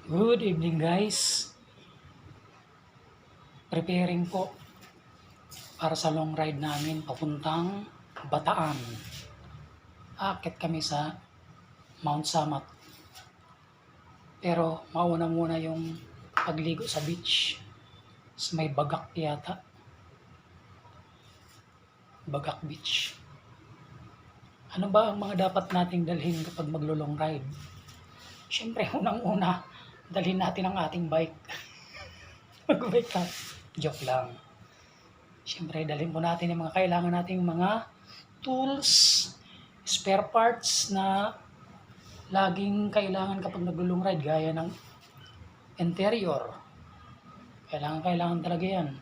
Good evening guys. Preparing po para sa long ride namin papuntang Bataan. Aakyat kami sa Mount Samat. Pero mauna muna yung pagligo sa beach. May Bagak yata. Bagak Beach. Ano ba ang mga dapat nating dalhin kapag maglo-long ride? Siyempre, unang-una, dalhin natin ang ating bike. Mag-bike ka. Joke lang. Siyempre, dalhin po natin yung mga kailangan nating mga tools, spare parts na laging kailangan kapag nag-long ride, gaya ng interior. Kailangan talaga yan.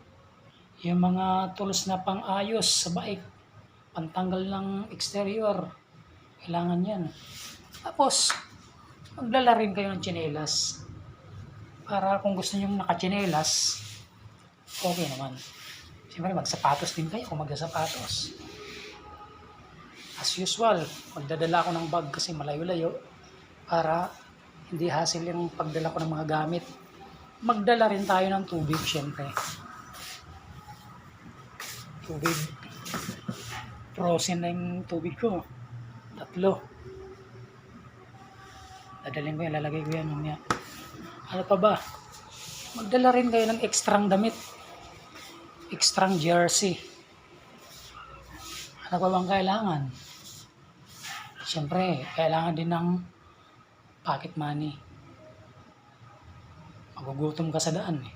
Yung mga tools na pang-ayos sa bike, pantanggal ng exterior, kailangan yan. Tapos, magdala rin kayo ng tsinelas. Para kung gusto nyo nakatsinelas, okay naman. Siyempre, magsapatos din kayo kung magsasapatos. As usual, magdadala ako ng bag kasi malayo-layo para hindi hassle yung pagdala ko ng mga gamit. Magdala rin tayo ng tubig, siyempre. Tubig. Frozen na yung tubig ko. 3. Dadalhin ko yan, lalagay ko yan mamaya. Ano pa ba? Magdala rin kayo ng ekstrang damit. Ekstrang jersey. Ano pa bang kailangan? Siyempre, kailangan din ng pocket money. Magugutom ka sa daan eh.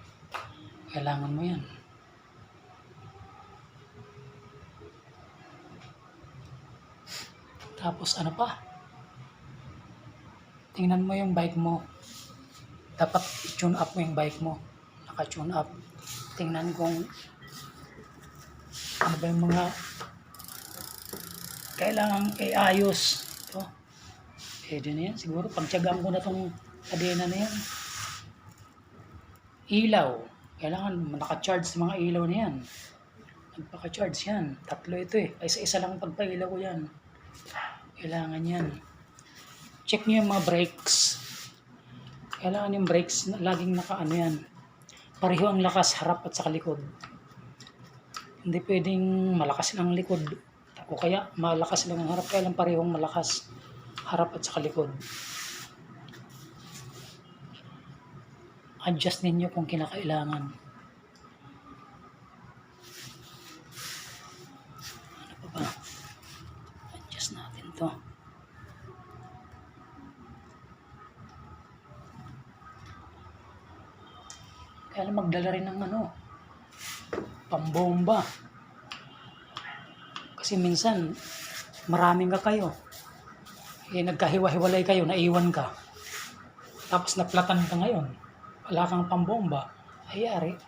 Kailangan mo yan. Tapos ano pa? Tingnan mo yung bike mo. Dapat i-tune up mo yung bike mo. Naka-tune up. Tingnan kung ano ba yung mga kailangan iayos. Ito. Pwede na yan. Siguro pagtyagaan ko na itong kadena na yan. Ilaw. Kailangan naka-charge sa mga ilaw na yan. Nagpaka-charge yan. 3 ito eh. Isa-isa lang pagpailaw ko yan. Kailangan yan. Check nyo yung mga brakes. Kailangan yung brakes laging naka-ano yan. Pareho ang lakas harap at sa likod. Hindi pwedeng malakas lang ang likod o kaya malakas lang ang harap. Kaya lang parehong malakas harap at sa likod. Adjust ninyo kung kinakailangan. Ano pa ba? Adjust natin to. Kaya lang magdala rin ng pambomba. Kasi minsan, maraming ka kayo. Nagkahiwa-hiwalay kayo, naiwan ka. Tapos naplatan ka ngayon. Wala kang pambomba. Ayari.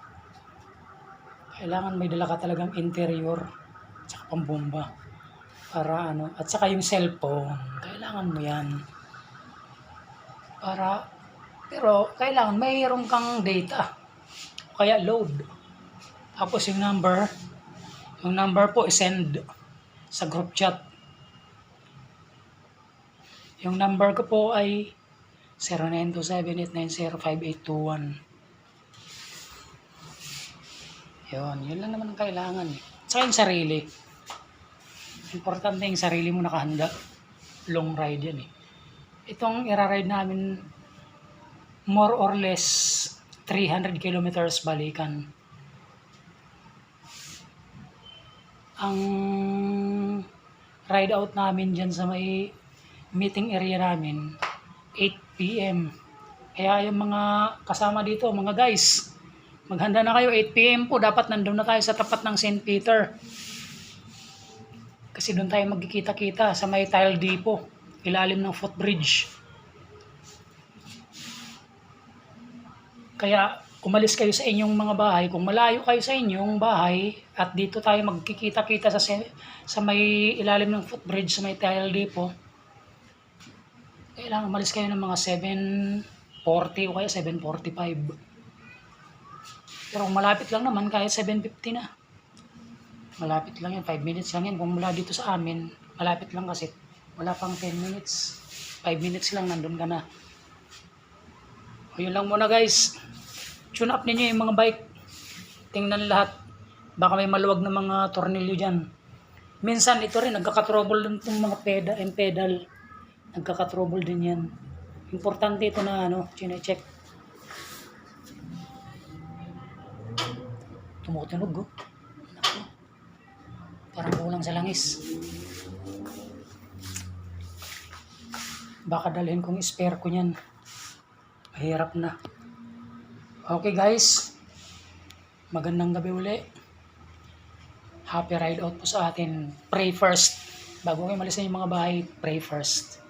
Kailangan may dala ka talagang interior at pambomba. Para at saka yung cellphone. Kailangan mo yan. Pero kailangan mayroon kang data. Kaya load. Tapos yung number po i-send sa group chat. Yung number ko po ay 0927-890-5821. Yun lang naman ang kailangan. Saka yung sarili. Importante yung sarili mo nakahanda. Long ride yan eh. Itong ira-ride namin more or less 300 kilometers balikan. Ang ride out namin dyan sa may meeting area namin 8 PM. Kaya yung mga kasama dito, mga guys, maghanda na kayo. 8 PM po, dapat nandun na tayo sa tapat ng St. Peter. Kasi doon tayo magkikita-kita sa may tile depot, ilalim ng footbridge. Kaya umalis kayo sa inyong mga bahay. Kung malayo kayo sa inyong bahay at dito tayo magkikita-kita sa may ilalim ng footbridge, sa may tile depot, kailangan umalis kayo ng mga 7:40 o kaya 7:45. Pero kung malapit lang naman, kahit 7:50 na. Malapit lang yan, 5 minutes lang yan. Kung mula dito sa amin, malapit lang kasi wala pang 10 minutes. 5 minutes lang, nandun ka na. Yun lang muna guys. Tune up ninyo yung mga bike. Tingnan lahat. Baka may maluwag na mga tornilyo dyan. Minsan ito rin, nagkakatrouble din itong mga pedal. Nagkakatrouble din yan. Importante ito na chine-check. Tumutunog oh. Naku. Parang kulang sa langis. Baka dalhin kong spare ko niyan. Mahirap na. Okay guys. Magandang gabi uli. Happy ride out po sa atin. Pray first. Bago kayo malisan yung mga bahay, pray first.